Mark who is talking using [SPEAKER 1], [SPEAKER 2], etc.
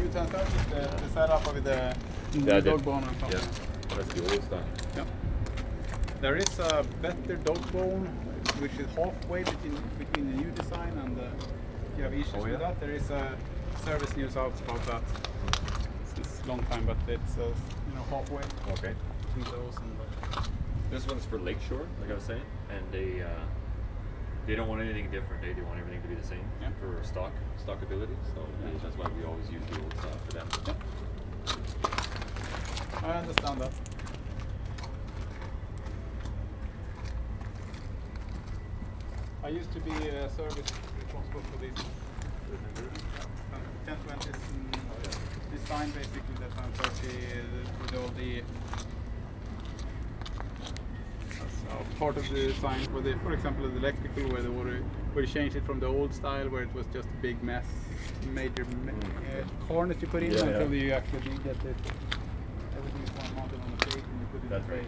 [SPEAKER 1] ST1030, the setup with the dog bone and stuff.
[SPEAKER 2] Yeah, that's the old style.
[SPEAKER 1] Yeah. There is a better dog bone, which is halfway between the new design and if you have issues with that, there is a service news out about that. It's a long time, but it's halfway.
[SPEAKER 2] Okay.
[SPEAKER 1] Between those and
[SPEAKER 2] this one's for Lakeshore, like I was saying, and they don't want anything different. They want everything to be the same for stockability. So that's why we always use the old style for them.
[SPEAKER 1] Yeah. I understand that. I used to be a service responsible for this. 1020 is designed basically the 1030 with all the part of the design for example, the electrical, where you changed it from the old style where it was just a big mess, major harness you put in until you actually did get it. Everything is one mounted on the plate and you put it in the tray.